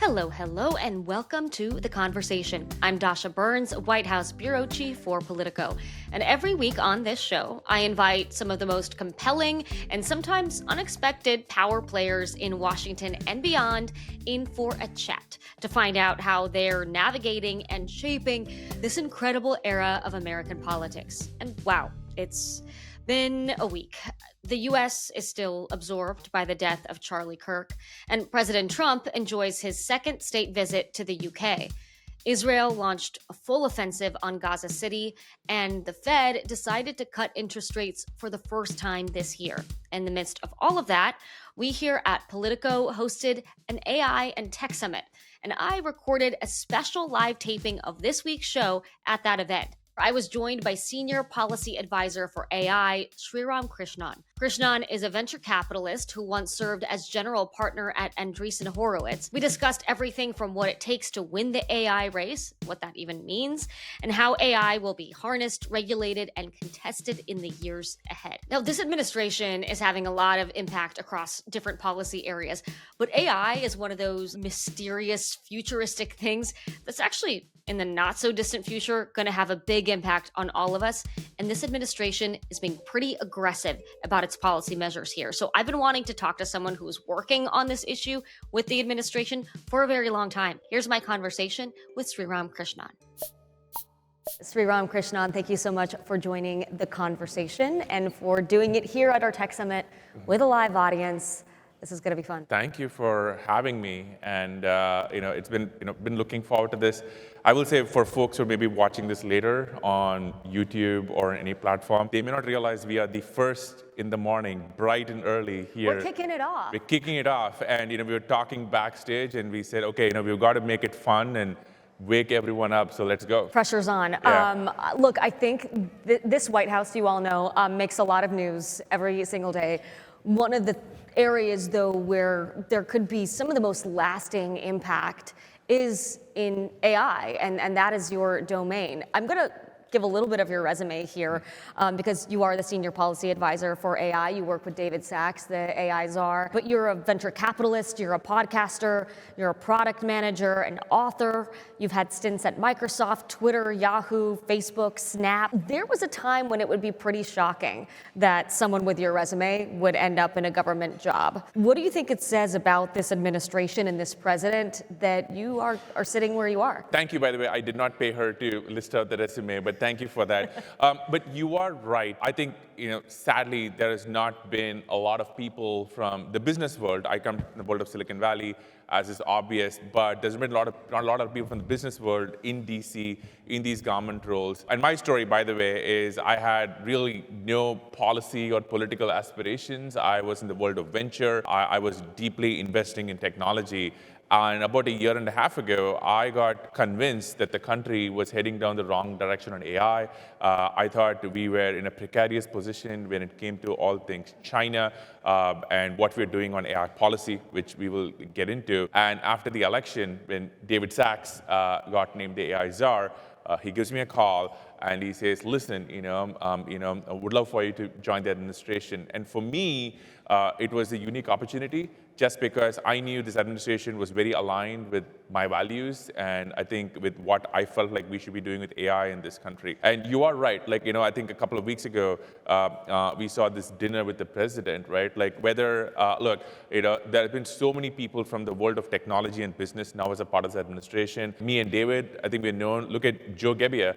Hello, hello, and welcome to The Conversation. I'm Dasha Burns, White House Bureau Chief for Politico. And every week on this show, I invite some of the most compelling and sometimes unexpected power players in Washington and beyond in for a chat to find out how they're navigating and shaping this incredible era of American politics. And wow, it's been a week. The U.S. is still absorbed by the death of Charlie Kirk, and President Trump enjoys his second state visit to the UK. Israel launched a full offensive on Gaza City, and the Fed decided to cut interest rates for the first time this year. In the midst of all of that, we here at Politico hosted an AI and tech summit, and I recorded a special live taping of this week's show at that event. I was joined by Senior Policy Advisor for AI, Sriram Krishnan. Krishnan is a venture capitalist who once served as general partner at Andreessen Horowitz. We discussed everything from what it takes to win the AI race, what that even means, and how AI will be harnessed, regulated, and contested in the years ahead. Now, this administration is having a lot of impact across different policy areas, but AI is one of those mysterious, futuristic things that's actually, in the not-so-distant future, going to have a big impact on all of us, and this administration is being pretty aggressive about its policy measures here. So I've been wanting to talk to someone who is working on this issue with the administration for a very long time. Here's my conversation with Sriram Krishnan. Sriram Krishnan, thank you so much for joining the conversation and for doing it here at our Tech Summit with a live audience. This is going to be fun. Thank you for having me, and it's been looking forward to this. I will say for folks who may be watching this later on YouTube or on any platform, they may not realize we are the first in the morning, bright and early here. We're kicking it off. We're kicking it off, and we were talking backstage, and we said, okay, we've got to make it fun and wake everyone up, so let's go. Pressure's on. Yeah. Look, I think this White House, you all know, makes a lot of news every single day. One of the areas, though, where there could be some of the most lasting impact is in AI, and that is your domain. I'm going to give a little bit of your resume here because you are the Senior Policy Advisor for AI. You work with David Sachs, the AI czar, but you're a venture capitalist, you're a podcaster, you're a product manager, an author. You've had stints at Microsoft, Twitter, Yahoo, Facebook, Snap. There was a time when it would be pretty shocking that someone with your resume would end up in a government job. What do you think it says about this administration and this president that you are sitting where you are? Thank you, by the way. I did not pay her to list out the resume, but thank you for that. But you are right. I think, sadly, there has not been a lot of people from the business world. I come from the world of Silicon Valley, as is obvious, but there's been not a lot of people from the business world in DC, in these government roles. And my story, by the way, is I had really no policy or political aspirations. I was in the world of venture. I was deeply investing in technology. And about a year and a half ago, I got convinced that the country was heading down the wrong direction on AI. I thought we were in a precarious position when it came to all things China and what we're doing on AI policy, which we will get into. And after the election, when David Sachs got named the AI czar, he gives me a call and he says, listen, I would love for you to join the administration. And for me, it was a unique opportunity just because I knew this administration was very aligned with my values and I think with what I felt like we should be doing with AI in this country. And you are right. I think a couple of weeks ago, we saw this dinner with the president, right? There have been so many people from the world of technology and business now as a part of the administration. Me and David, I think we're known. Look at Joe Gebbia,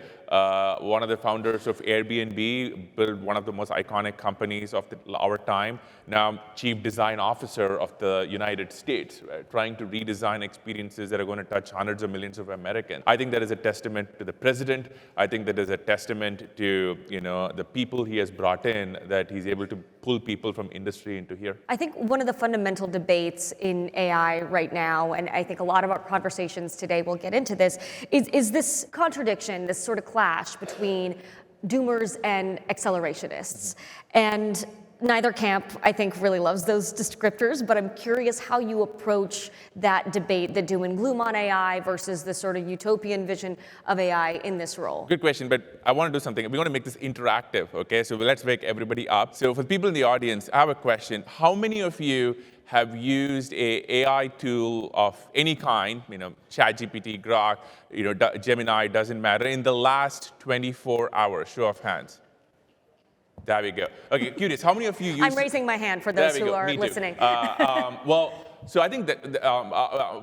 one of the founders of Airbnb, built one of the most iconic companies of our time, now Chief Design Officer of the United States, right? Trying to redesign experiences that are going to touch hundreds of millions of Americans. I think that is a testament to the president. I think that is a testament to the people he has brought in, that he's able to pull people from industry into here. I think one of the fundamental debates in AI right now, and I think a lot of our conversations today will get into this, is this contradiction, this sort of clash between doomers and accelerationists. And neither camp, I think, really loves those descriptors, but I'm curious how you approach that debate, the doom and gloom on AI versus the sort of utopian vision of AI in this role. Good question, but I want to do something. We want to make this interactive, okay? So let's wake everybody up. So for people in the audience, I have a question. How many of you have used a AI tool of any kind, ChatGPT, Grok, Gemini, doesn't matter, in the last 24 hours? Show of hands. There we go. Okay, curious. How many of you use? I'm raising my hand for those who are listening. So I think that,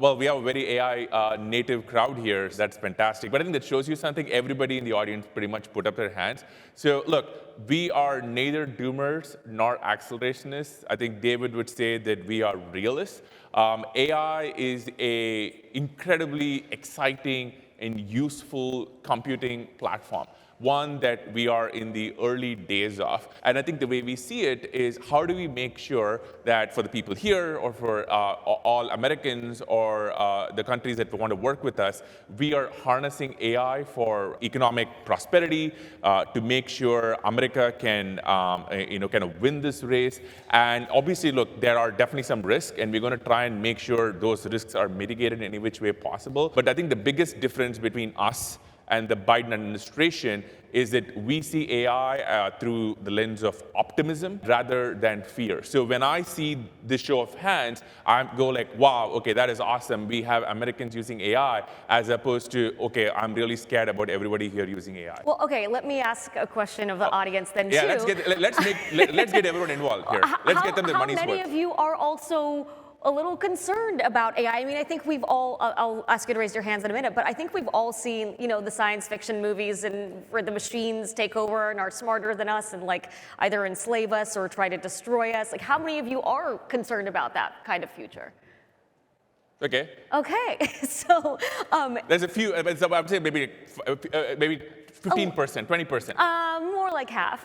we have a very AI native crowd here. So that's fantastic. But I think that shows you something. Everybody in the audience pretty much put up their hands. So look, we are neither doomers nor accelerationists. I think David would say that we are realists. AI is an incredibly exciting and useful computing platform, one that we are in the early days of. And I think the way we see it is, how do we make sure that for the people here, or for all Americans, or the countries that want to work with us, we are harnessing AI for economic prosperity, to make sure America can kind of win this race. And obviously, look, there are definitely some risks, and we're going to try and make sure those risks are mitigated in any which way possible. But I think the biggest difference between us and the Biden administration is that we see AI through the lens of optimism rather than fear. So when I see this show of hands, I go like, wow, okay, that is awesome. We have Americans using AI, as opposed to, okay, I'm really scared about everybody here using AI. Well, okay, let me ask a question of the audience then, yeah, too. Let's get everyone involved here. Let's get them their money's worth. How many of you are also a little concerned about AI? I mean, I think we've all, I'll ask you to raise your hands in a minute, but I think we've all seen, the science fiction movies and where the machines take over and are smarter than us and like either enslave us or try to destroy us. Like, how many of you are concerned about that kind of future? Okay. Okay, so. There's a few, I would say maybe 15%, 20%. More like half.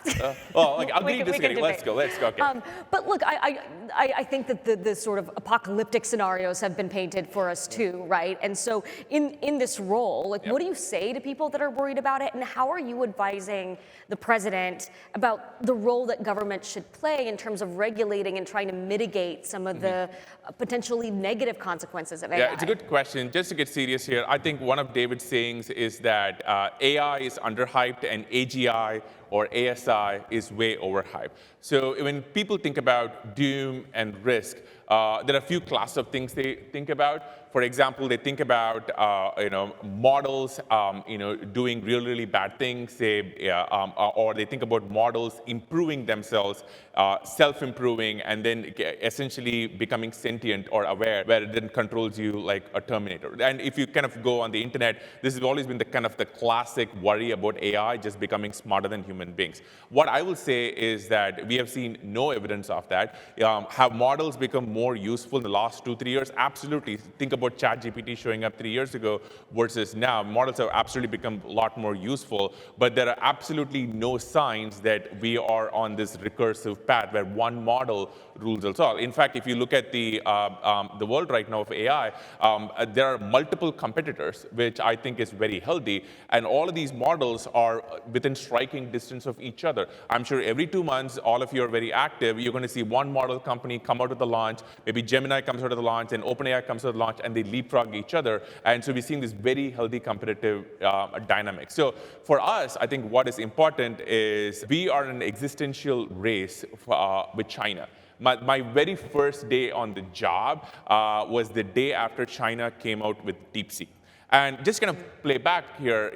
Agree to disagree. Let's go. Okay. But look, I think that the sort of apocalyptic scenarios have been painted for us too, right? And so in this role, like, what do you say to people that are worried about it, and how are you advising the president about the role that government should play in terms of regulating and trying to mitigate some of the potentially negative consequences of AI? Yeah, it's a good question. Just to get serious here, I think one of David's sayings is that AI is underhyped and AGI or ASI is way overhyped. So when people think about doom and risk, there are a few classes of things they think about. For example, they think about models doing really bad things, or they think about models improving themselves, self-improving, and then essentially becoming sentient or aware, where it then controls you like a Terminator. And if you kind of go on the internet, this has always been the kind of the classic worry about AI just becoming smarter than human beings. What I will say is that we have seen no evidence of that. Have models become more useful in the last 2-3 years? Absolutely. Think about ChatGPT showing up 3 years ago versus now. Models have absolutely become a lot more useful, but there are absolutely no signs that we are on this recursive path where one model rules us all. In fact, if you look at the world right now of AI, there are multiple competitors, which I think is very healthy, and all of these models are within striking distance of each other. I'm sure every 2 months, all of you are very active. You're going to see one model company come out with the launch, maybe Gemini comes out of the launch, and OpenAI comes out of the launch, and they leapfrog each other. And so we're seeing this very healthy competitive dynamic. So for us, I think what is important is we are in an existential race with China. My very first day on the job was the day after China came out with DeepSeek. And just kind of play back here,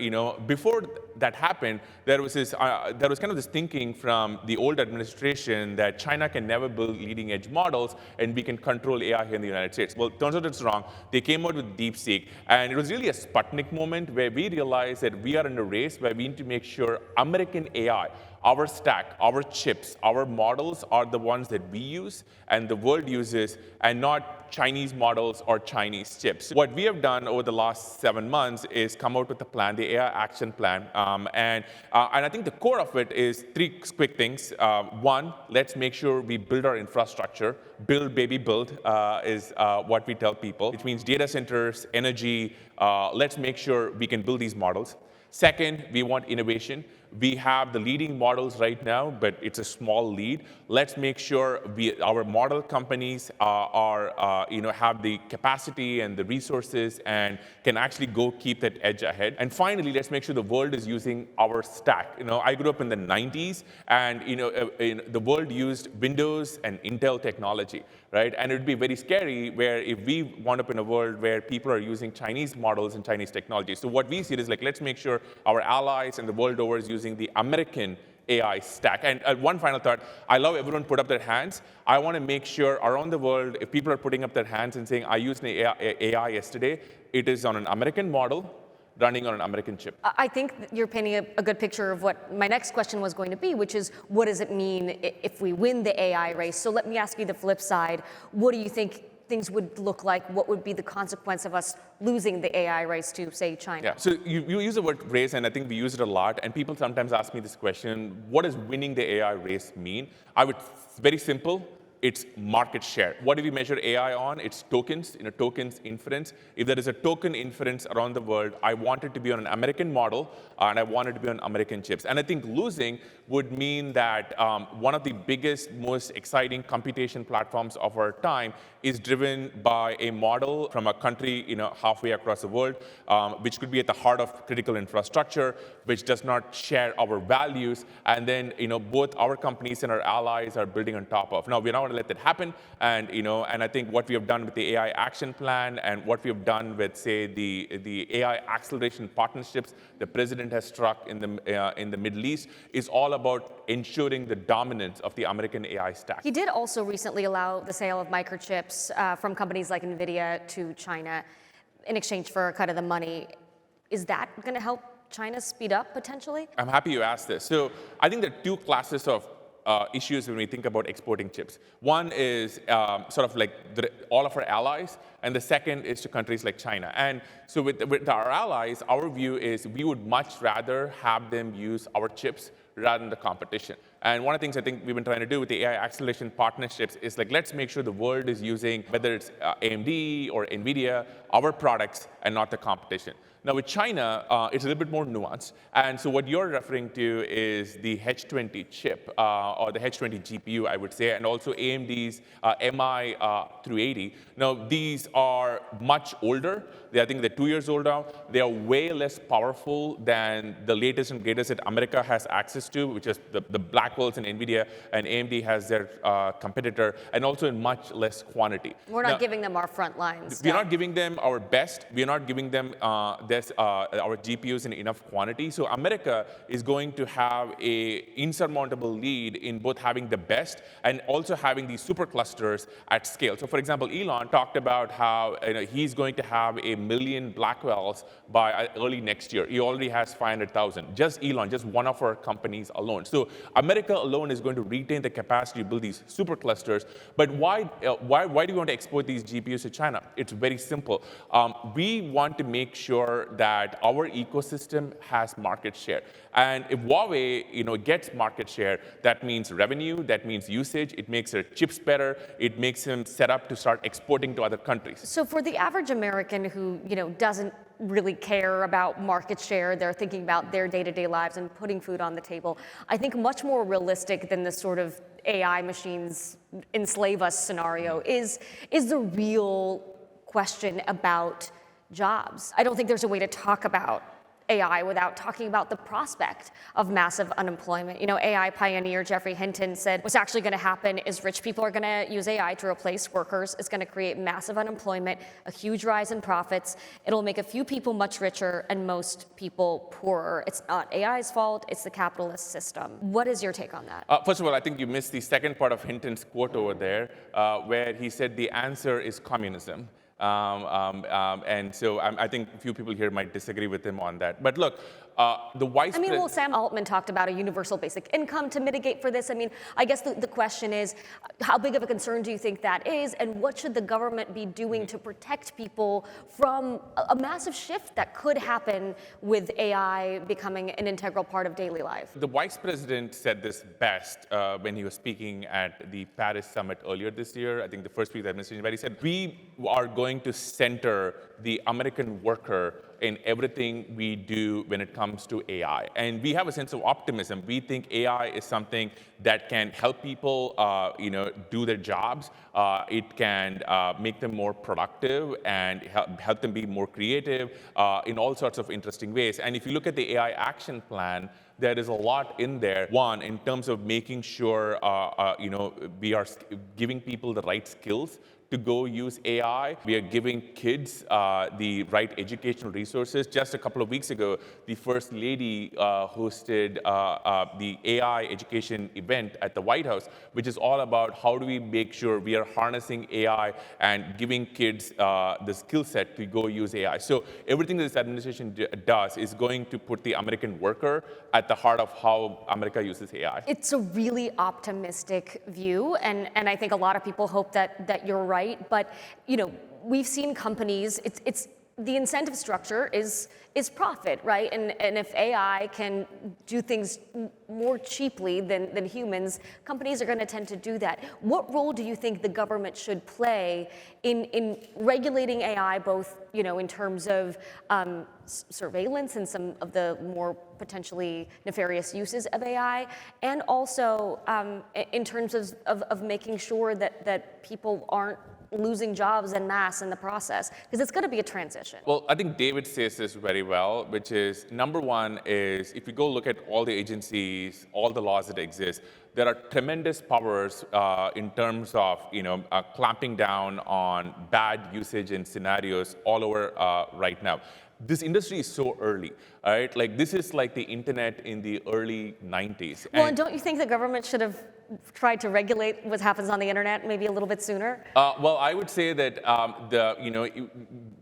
before that happened, there was kind of this thinking from the old administration that China can never build leading edge models and we can control AI here in the United States. Well, it turns out it's wrong. They came out with DeepSeek, and it was really a Sputnik moment where we realized that we are in a race where we need to make sure American AI, our stack, our chips, our models are the ones that we use and the world uses, and not Chinese models or Chinese chips. What we have done over the last 7 months is come out with a plan, the AI Action Plan. And I think the core of it is 3 quick things. One, let's make sure we build our infrastructure. Build, baby, build is what we tell people, which means data centers, energy. Let's make sure we can build these models. Second, we want innovation. we have the leading models right now, but it's a small lead. Let's make sure our model companies have the capacity and the resources and can actually go keep that edge ahead. And finally, let's make sure the world is using our stack. I grew up in the 90s, and the world used Windows and Intel technology, right? And it would be very scary where if we wound up in a world where people are using Chinese models and Chinese technology. So what we see is like, let's make sure our allies and the world over is using the American AI stack. And one final thought, I love everyone put up their hands. I want to make sure around the world, if people are putting up their hands and saying, I used an AI yesterday, it is on an American model, running on an American chip. I think you're painting a good picture of what my next question was going to be, which is, what does it mean if we win the AI race? So let me ask you the flip side. What do you think things would look like? What would be the consequence of us losing the AI race to, say, China? Yeah, so you use the word race, and I think we use it a lot, and people sometimes ask me this question, what does winning the AI race mean? Very simple. It's market share. What do we measure AI on? It's tokens, tokens inference. If there is a token inference around the world, I want it to be on an American model, and I want it to be on American chips. And I think losing would mean that one of the biggest, most exciting computation platforms of our time is driven by a model from a country, halfway across the world, which could be at the heart of critical infrastructure, which does not share our values, and then, both our companies and our allies are building on top of. Now, we're not going to let that happen, and I think what we have done with the AI action plan and what we have done with, say, the AI acceleration partnerships the president has struck in the Middle East is all about ensuring the dominance of the American AI stack. He did also recently allow the sale of microchips from companies like NVIDIA to China in exchange for a cut of the money. Is that going to help China speed up potentially? I'm happy you asked this. So I think there are two classes of issues when we think about exporting chips. One is sort of like all of our allies, and the second is to countries like China. And so with our allies, our view is we would much rather have them use our chips rather than the competition. And one of the things I think we've been trying to do with the AI acceleration partnerships is like, let's make sure the world is using, whether it's AMD or NVIDIA, our products and not the competition. Now with China, it's a little bit more nuanced. And so what you're referring to is the H20 chip, or the H20 GPU, I would say, and also AMD's MI through 80. Now these are much older. I think they're 2 years old now. They are way less powerful than the latest and greatest that America has access to, which is the Blackwells and NVIDIA, and AMD has their competitor, and also in much less quantity. We're not giving them our front lines. We're not giving them our best. We're not giving them our GPUs in enough quantity. So America is going to have an insurmountable lead in both having the best and also having these superclusters at scale. So for example, Elon talked about how he's going to have 1 million Blackwells by early next year. He already has 500,000. Just Elon, just one of our companies alone. So America alone is going to retain the capacity to build these superclusters. But why do we want to export these GPUs to China? It's very simple. We want to make sure that our ecosystem has market share. And if Huawei gets market share, that means revenue, that means usage, it makes their chips better, it makes them set up to start exporting to other countries. So for the average American who doesn't really care about market share, they're thinking about their day-to-day lives and putting food on the table, I think much more realistic than the sort of AI machines enslave us scenario is the real question about jobs. I don't think there's a way to talk about AI without talking about the prospect of massive unemployment. AI pioneer Geoffrey Hinton said what's actually going to happen is rich people are going to use AI to replace workers. It's going to create massive unemployment, a huge rise in profits. It'll make a few people much richer and most people poorer. It's not AI's fault, it's the capitalist system. What is your take on that? First of all, I think you missed the second part of Hinton's quote over there, where he said the answer is communism. And so I think a few people here might disagree with him on that. But look, the vice president... well, Sam Altman talked about a universal basic income to mitigate for this. I guess the question is, how big of a concern do you think that is? And what should the government be doing to protect people from a massive shift that could happen with AI becoming an integral part of daily life? The vice president said this best when he was speaking at the Paris summit earlier this year. I think the first week of the administration, where he said, we are going to center the American worker in everything we do when it comes to AI. And we have a sense of optimism. We think AI is something that can help people, do their jobs. It can make them more productive and help them be more creative in all sorts of interesting ways. And if you look at the AI action plan, there is a lot in there. One, in terms of making sure we are giving people the right skills to go use AI. We are giving kids the right educational resources. Just a couple of weeks ago, the First Lady hosted the AI education event at the White House, which is all about how do we make sure we are harnessing AI and giving kids the skill set to go use AI. So everything that this administration does is going to put the American worker at the heart of how America uses AI. It's a really optimistic view, and I think a lot of people hope that you're right. But we've seen companies. It's the incentive structure is profit, right? And if AI can do things more cheaply than humans, companies are going to tend to do that. What role do you think the government should play in regulating AI, both in terms of surveillance and some of the more potentially nefarious uses of AI, and also in terms of making sure that people aren't losing jobs en masse in the process, because it's going to be a transition. Well, I think David says this very well, which is, number one is, if you go look at all the agencies, all the laws that exist, there are tremendous powers in terms of clamping down on bad usage in scenarios all over right now. This industry is so early, right? Like, this is like the internet in the early 90s. Well, and don't you think the government should have tried to regulate what happens on the internet maybe a little bit sooner? Well, I would say that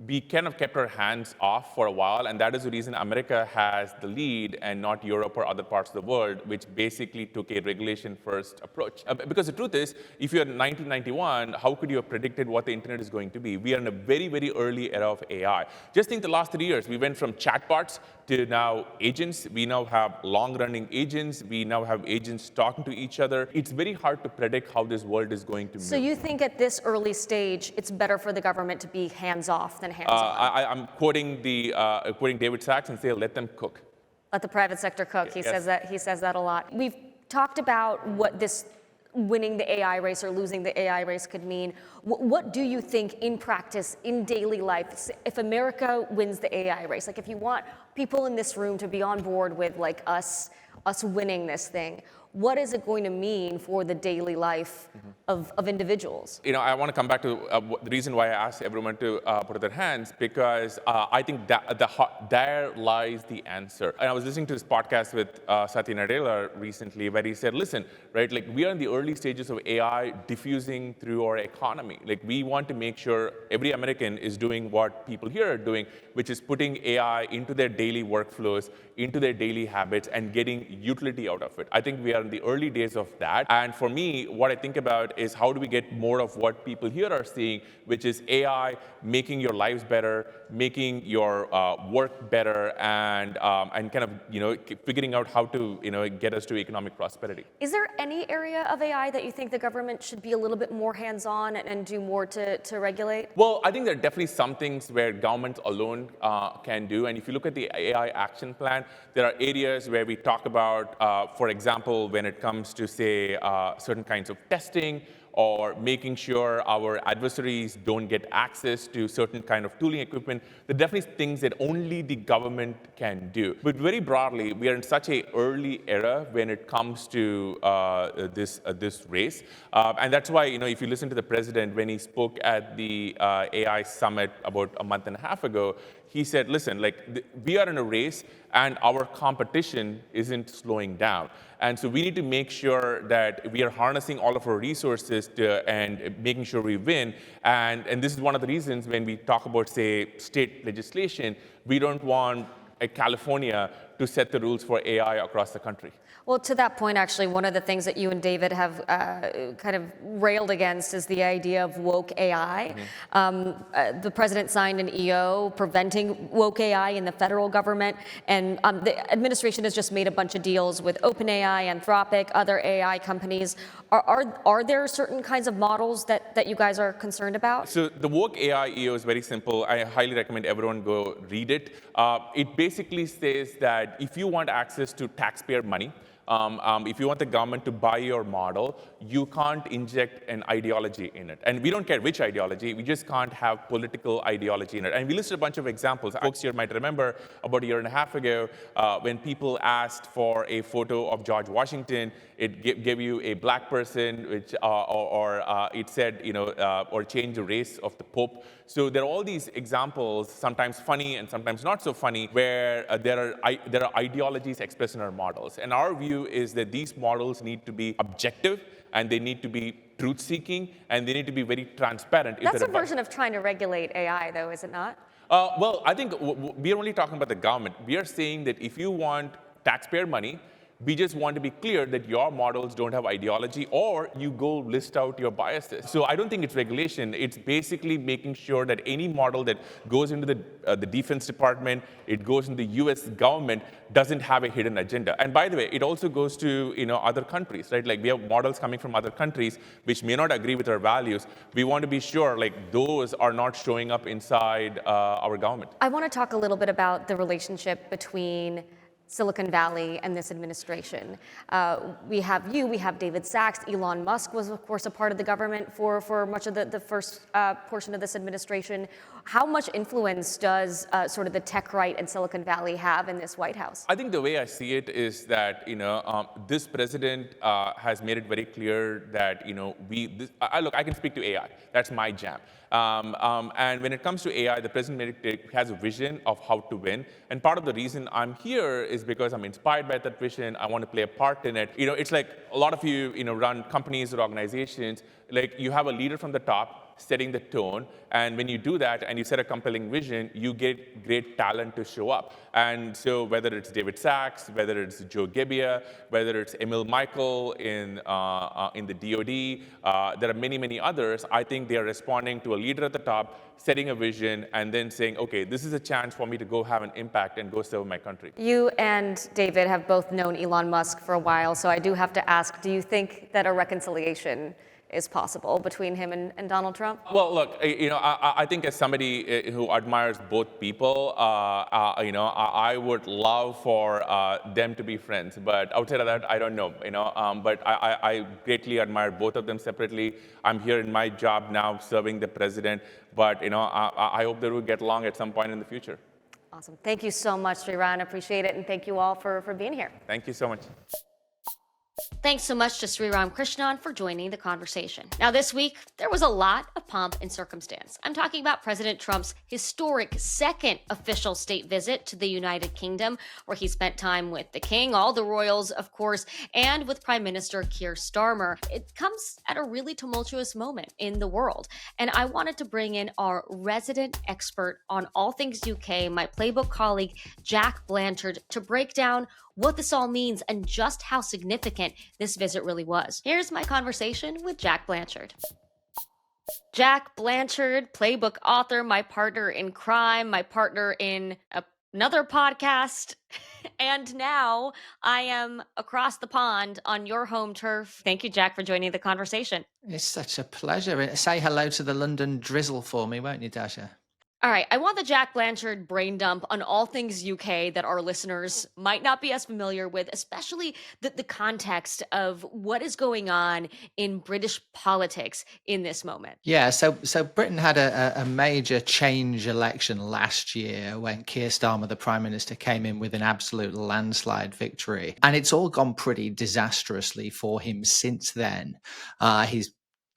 we kind of kept our hands off for a while, and that is the reason America has the lead and not Europe or other parts of the world, which basically took a regulation-first approach. Because the truth is, if you're in 1991, how could you have predicted what the internet is going to be? We are in a very, very early era of AI. Just think the last 3 years, we went from chatbots to now agents. We now have long-running agents. We now have agents talking to each other. It's very hard to predict how this world is going to move. So you think at this early stage, it's better for the government to be hands-off than hands-on? I'm quoting David Sachs and say, let them cook. Let the private sector cook. He says that a lot. We've talked about what this winning the AI race or losing the AI race could mean. What do you think in practice, in daily life, if America wins the AI race? Like, if you want people in this room to be on board with like us winning this thing, what is it going to mean for the daily life of individuals? I want to come back to the reason why I asked everyone to put up their hands, because I think that there lies the answer. And I was listening to this podcast with Satya Nadella recently, where he said, listen, right, like, we are in the early stages of AI diffusing through our economy. Like, we want to make sure every American is doing what people here are doing, which is putting AI into their daily workflows, into their daily habits, and getting utility out of it. I think we are in the early days of that. And for me, what I think about is how do we get more of what people here are seeing, which is AI making your lives better, making your work better, and kind of figuring out how to get us to economic prosperity. Is there any area of AI that you think the government should be a little bit more hands-on and do more to regulate? Well, I think there are definitely some things where government alone can do. And if you look at the AI action plan, there are areas where we talk about, for example, when it comes to, say, certain kinds of testing, or making sure our adversaries don't get access to certain kind of tooling equipment. There are definitely things that only the government can do. But very broadly, we are in such an early era when it comes to this race. And that's why, if you listen to the president, when he spoke at the AI summit about a month and a half ago, he said, listen, we are in a race, and our competition isn't slowing down. And so we need to make sure that we are harnessing all of our resources and making sure we win. And this is one of the reasons when we talk about, say, state legislation, we don't want California to set the rules for AI across the country. Well, to that point, actually, one of the things that you and David have kind of railed against is the idea of woke AI. The president signed an EO preventing woke AI in the federal government, and the administration has just made a bunch of deals with OpenAI, Anthropic, other AI companies. Are there certain kinds of models that you guys are concerned about? So the woke AI EO is very simple. I highly recommend everyone go read it. It basically says that if you want access to taxpayer money, if you want the government to buy your model, you can't inject an ideology in it. And we don't care which ideology, we just can't have political ideology in it. And we listed a bunch of examples. Folks here might remember about a year and a half ago, when people asked for a photo of George Washington, it gave you a black person, which, or it said, or change the race of the Pope. So there are all these examples, sometimes funny and sometimes not so funny, where there are ideologies expressed in our models. And our view is that these models need to be objective, and they need to be truth-seeking, and they need to be very transparent. That's a version of trying to regulate AI, though, is it not? Well, I think we are only talking about the government. We are saying that if you want taxpayer money, we just want to be clear that your models don't have ideology, or you go list out your biases. So I don't think it's regulation. It's basically making sure that any model that goes into the Defense Department, it goes into the US government, doesn't have a hidden agenda. And by the way, it also goes to other countries, right? Like we have models coming from other countries which may not agree with our values. We want to be sure like those are not showing up inside our government. I want to talk a little bit about the relationship between Silicon Valley and this administration. We have David Sachs. Elon Musk was, of course, a part of the government for much of the first portion of this administration. How much influence does sort of the tech right and Silicon Valley have in this White House? I think the way I see it is that this president has made it very clear that look, I can speak to AI. That's my jam. And when it comes to AI, the president has a vision of how to win. And part of the reason I'm here is because I'm inspired by that vision. I want to play a part in it. It's like a lot of you, run companies or organizations. Like you have a leader from the top setting the tone, and when you do that and you set a compelling vision, you get great talent to show up. And so whether it's David Sachs, whether it's Joe Gebbia, whether it's Emil Michael in the DoD, there are many others. I think they are responding to a leader at the top, setting a vision, and then saying, okay, this is a chance for me to go have an impact and go serve my country. You and David have both known Elon Musk for a while, so I do have to ask, do you think that a reconciliation is possible between him and Donald Trump? Well, look, I think as somebody who admires both people, I would love for them to be friends. But outside of that, I don't know. But I greatly admire both of them separately. I'm here in my job now, serving the president. But I hope they will get along at some point in the future. Awesome. Thank you so much, Sriram. Appreciate it, and thank you all for being here. Thank you so much. Thanks so much to Sriram Krishnan for joining the conversation. Now, this week, there was a lot of pomp and circumstance. I'm talking about President Trump's historic second official state visit to the United Kingdom, where he spent time with the king, all the royals, of course, and with Prime Minister Keir Starmer. It comes at a really tumultuous moment in the world, and I wanted to bring in our resident expert on all things UK, my Playbook colleague, Jack Blanchard, to break down what this all means and just how significant this visit really was. Here's my conversation with Jack Blanchard. Jack Blanchard, Playbook author, my partner in crime, my partner in another podcast, and now I am across the pond on your home turf. Thank you, Jack, for joining the conversation. It's such a pleasure. Say hello to the London drizzle for me, won't you, Dasha? All right, I want the Jack Blanchard brain dump on all things UK that our listeners might not be as familiar with, especially the context of what is going on in British politics in this moment. Yeah, so Britain had a major change election last year when Keir Starmer, the Prime Minister, came in with an absolute landslide victory. And it's all gone pretty disastrously for him since then. He's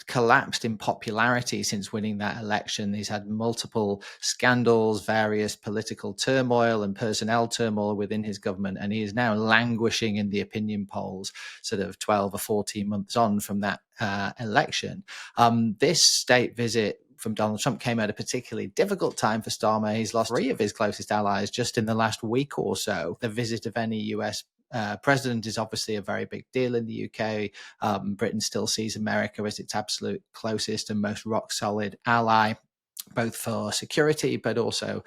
collapsed in popularity since winning that election. He's had multiple scandals, various political turmoil and personnel turmoil within his government, and he is now languishing in the opinion polls sort of 12 or 14 months on from that election. This state visit from Donald Trump came at a particularly difficult time for Starmer. He's lost three of his closest allies just in the last week or so. The visit of any US president is obviously a very big deal in the UK. Britain still sees America as its absolute closest and most rock solid ally, both for security, but also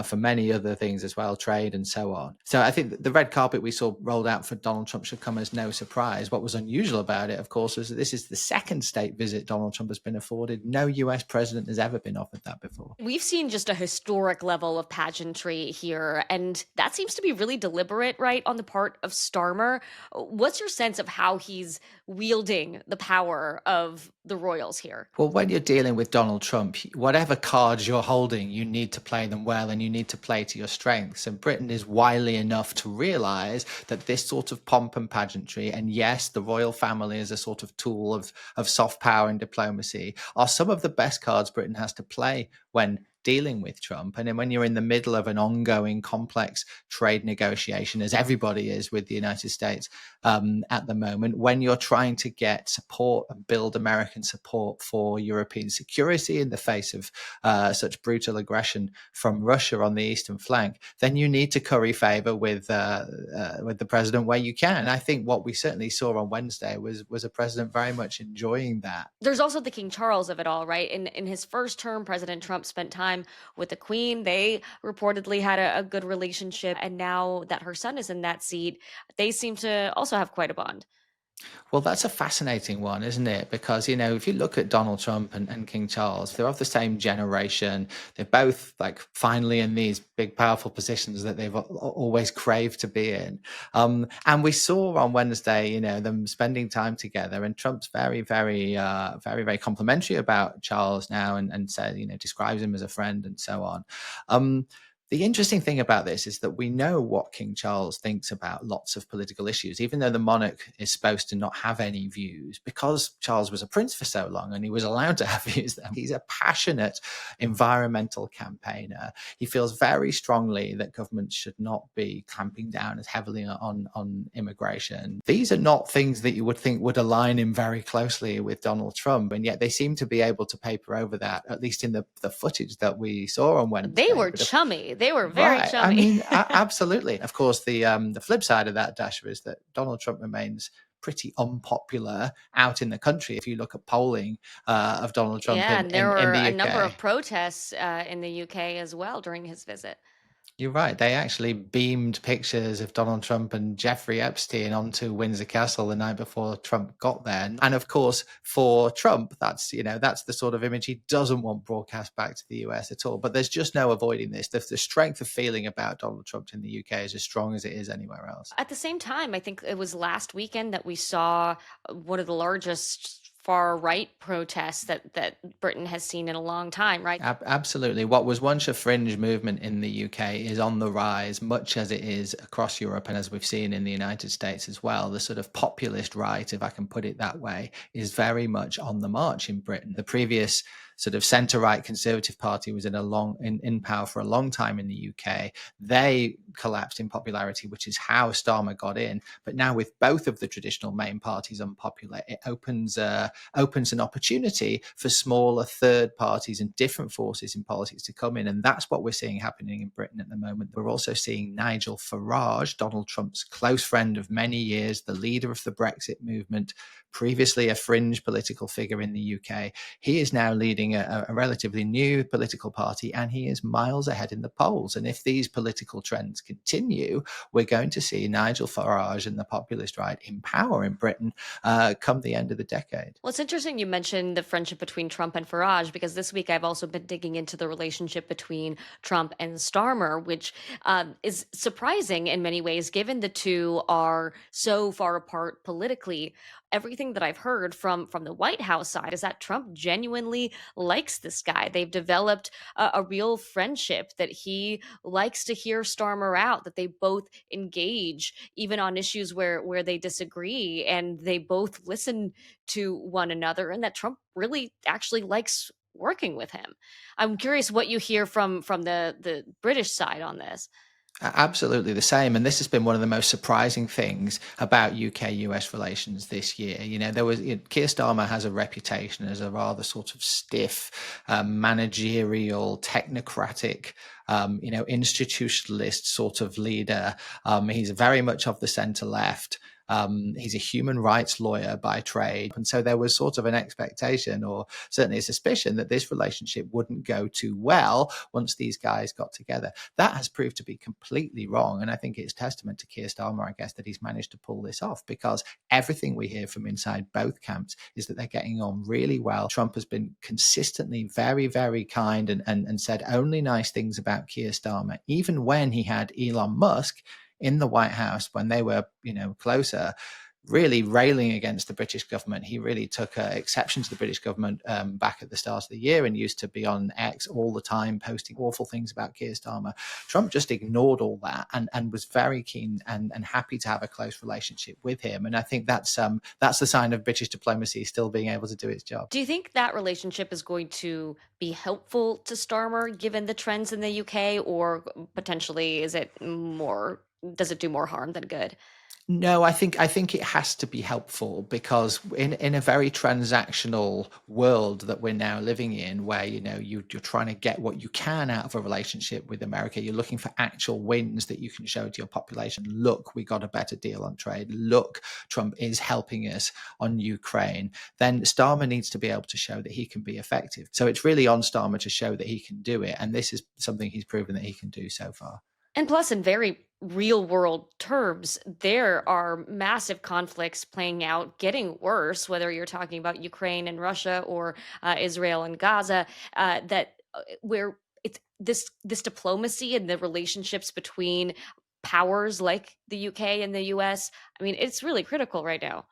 for many other things as well, trade and so on. So I think the red carpet we saw rolled out for Donald Trump should come as no surprise. What was unusual about it, of course, was that this is the second state visit Donald Trump has been afforded. No US president has ever been offered that before. We've seen just a historic level of pageantry here, and that seems to be really deliberate, right, on the part of Starmer. What's your sense of how he's wielding the power of the royals here? Well, when you're dealing with Donald Trump, whatever cards you're holding, you need to play them well and you need to play to your strengths. And Britain is wily enough to realize that this sort of pomp and pageantry, and yes, the royal family is a sort of tool of soft power and diplomacy, are some of the best cards Britain has to play when dealing with Trump. And then when you're in the middle of an ongoing complex trade negotiation, as everybody is with the United States at the moment, when you're trying to get support and build American support for European security in the face of such brutal aggression from Russia on the eastern flank, then you need to curry favor with the president where you can. And I think what we certainly saw on Wednesday was a president very much enjoying that. There's also the King Charles of it all, right? In his first term, President Trump spent time with the Queen. They reportedly had a good relationship. And now that her son is in that seat, they seem to also have quite a bond. Well, that's a fascinating one, isn't it? Because, if you look at Donald Trump and King Charles, they're of the same generation. They're both like finally in these big, powerful positions that they've always craved to be in. And we saw on Wednesday, them spending time together. And Trump's very, very, very, very complimentary about Charles now and said, describes him as a friend and so on. The interesting thing about this is that we know what King Charles thinks about lots of political issues, even though the monarch is supposed to not have any views, because Charles was a prince for so long and he was allowed to have views then. He's a passionate environmental campaigner. He feels very strongly that governments should not be clamping down as heavily on immigration. These are not things that you would think would align him very closely with Donald Trump, and yet they seem to be able to paper over that, at least in the footage that we saw on Wednesday. They were chummy. They were very chummy. I mean, absolutely. Of course, the flip side of that, Dasha, is that Donald Trump remains pretty unpopular out in the country. If you look at polling of Donald Trump and there were in the UK. A number of protests in the UK as well during his visit. You're right. They actually beamed pictures of Donald Trump and Jeffrey Epstein onto Windsor Castle the night before Trump got there. And of course, for Trump, that's the sort of image he doesn't want broadcast back to the US at all. But there's just no avoiding this. The strength of feeling about Donald Trump in the UK is as strong as it is anywhere else. At the same time, I think it was last weekend that we saw one of the largest far-right protests that Britain has seen in a long time, right? Absolutely. What was once a fringe movement in the UK is on the rise, much as it is across Europe and as we've seen in the United States as well. The sort of populist right, if I can put it that way, is very much on the march in Britain. The previous sort of centre-right Conservative Party was in power for a long time in the UK. They collapsed in popularity, which is how Starmer got in. But now with both of the traditional main parties unpopular, it opens an opportunity for smaller third parties and different forces in politics to come in. And that's what we're seeing happening in Britain at the moment. We're also seeing Nigel Farage, Donald Trump's close friend of many years, the leader of the Brexit movement, previously a fringe political figure in the UK. He is now leading a relatively new political party, and he is miles ahead in the polls. And if these political trends continue, we're going to see Nigel Farage and the populist right in power in Britain come the end of the decade. Well, it's interesting you mentioned the friendship between Trump and Farage, because this week I've also been digging into the relationship between Trump and Starmer, which is surprising in many ways, given the two are so far apart politically. Everything that I've heard from the White House side is that Trump genuinely likes this guy. They've developed a real friendship, that he likes to hear Starmer out, that they both engage even on issues where they disagree, and they both listen to one another, and that Trump really actually likes working with him. I'm curious what you hear from the British side on this. Absolutely the same. And this has been one of the most surprising things about UK-US relations this year. Keir Starmer has a reputation as a rather sort of stiff, managerial, technocratic, institutionalist sort of leader. He's very much of the centre left. He's a human rights lawyer by trade. And so there was sort of an expectation, or certainly a suspicion, that this relationship wouldn't go too well once these guys got together. That has proved to be completely wrong. And I think it's testament to Keir Starmer, I guess, that he's managed to pull this off, because everything we hear from inside both camps is that they're getting on really well. Trump has been consistently very, very kind and said only nice things about Keir Starmer, even when he had Elon Musk in the White House, when they were, closer, really railing against the British government. He really took exception to the British government back at the start of the year, and used to be on X all the time, posting awful things about Keir Starmer. Trump just ignored all that and was very keen and happy to have a close relationship with him. And I think that's the sign of British diplomacy still being able to do its job. Do you think that relationship is going to be helpful to Starmer given the trends in the UK, or potentially does it do more harm than good? No, I think it has to be helpful, because in a very transactional world that we're now living in, where you're trying to get what you can out of a relationship with America, you're looking for actual wins that you can show to your population. Look, we got a better deal on trade. Look, Trump is helping us on Ukraine. Then Starmer needs to be able to show that he can be effective. So it's really on Starmer to show that he can do it, and this is something he's proven that he can do so far. And plus, in very real world terms, there are massive conflicts playing out, getting worse, whether you're talking about Ukraine and Russia, or Israel and Gaza, where it's this diplomacy and the relationships between powers like the UK and the US. I mean, it's really critical right now.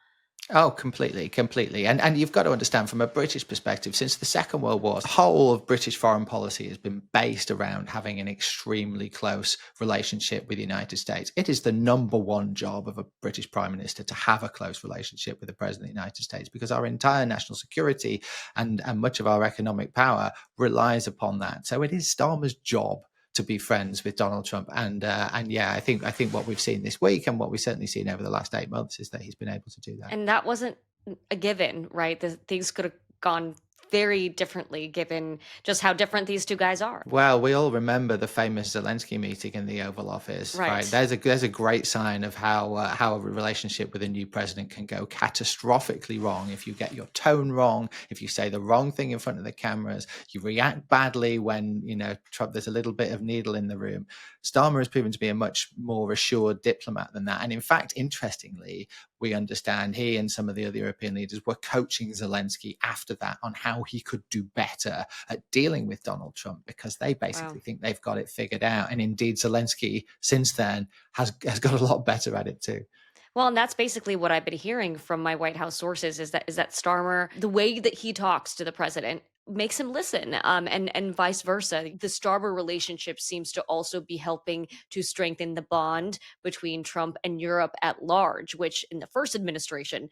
Oh, completely, completely. And you've got to understand, from a British perspective, since the Second World War, the whole of British foreign policy has been based around having an extremely close relationship with the United States. It is the number one job of a British Prime Minister to have a close relationship with the President of the United States, because our entire national security and much of our economic power relies upon that. So it is Starmer's job to be friends with Donald Trump. And yeah, I think what we've seen this week, and what we've certainly seen over the last 8 months, is that he's been able to do that. And that wasn't a given, right? Things could have gone very differently given just how different these two guys are. Well, we all remember the famous Zelensky meeting in the Oval Office, right? There's a great sign of how a relationship with a new president can go catastrophically wrong if you get your tone wrong, if you say the wrong thing in front of the cameras, you react badly when Trump, there's a little bit of needle in the room. Starmer has proven to be a much more assured diplomat than that, and in fact, interestingly, we understand he and some of the other European leaders were coaching Zelensky after that on how he could do better at dealing with Donald Trump, because they basically think they've got it figured out. And indeed, Zelensky since then has got a lot better at it too. Well, and that's basically what I've been hearing from my White House sources, is that Starmer, the way that he talks to the president, makes him listen, and vice versa. The Starmer relationship seems to also be helping to strengthen the bond between Trump and Europe at large, which in the first administration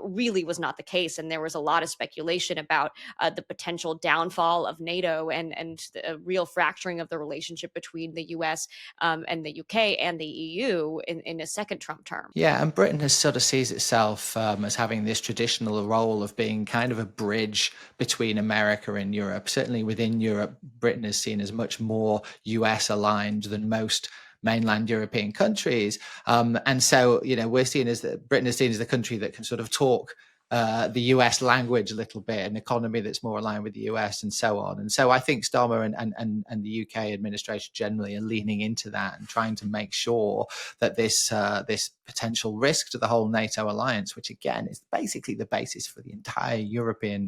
really was not the case. And there was a lot of speculation about the potential downfall of NATO, and the real fracturing of the relationship between the US and the UK and the EU in a second Trump term. Yeah, and Britain has sort of sees itself as having this traditional role of being kind of a bridge between America and Europe. Certainly within Europe, Britain is seen as much more US aligned than most mainland European countries. And so, we're seen as Britain is seen as the country that can sort of talk the US language a little bit, an economy that's more aligned with the US, and so on. And so I think Starmer and the UK administration generally are leaning into that and trying to make sure that this potential risk to the whole NATO alliance, which again is basically the basis for the entire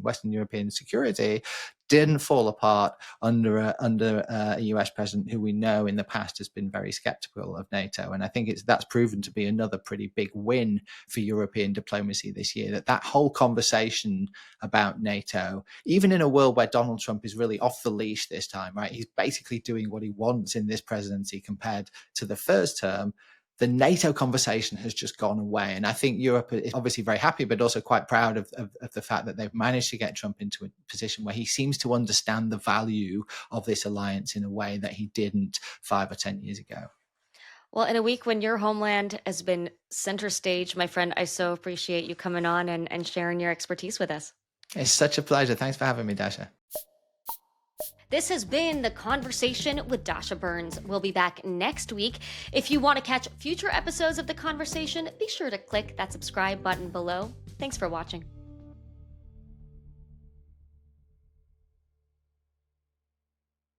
Western European security, didn't fall apart under a US president who we know in the past has been very skeptical of NATO. And I think that's proven to be another pretty big win for European diplomacy this year, that whole conversation about NATO, even in a world where Donald Trump is really off the leash this time, right? He's basically doing what he wants in this presidency compared to the first term. The NATO conversation has just gone away. And I think Europe is obviously very happy, but also quite proud of the fact that they've managed to get Trump into a position where he seems to understand the value of this alliance in a way that he didn't 5 or 10 years ago. Well, in a week when your homeland has been center stage, my friend, I so appreciate you coming on and sharing your expertise with us. It's such a pleasure. Thanks for having me, Dasha. This has been The Conversation with Dasha Burns. We'll be back next week. If you want to catch future episodes of The Conversation, be sure to click that subscribe button below. Thanks for watching.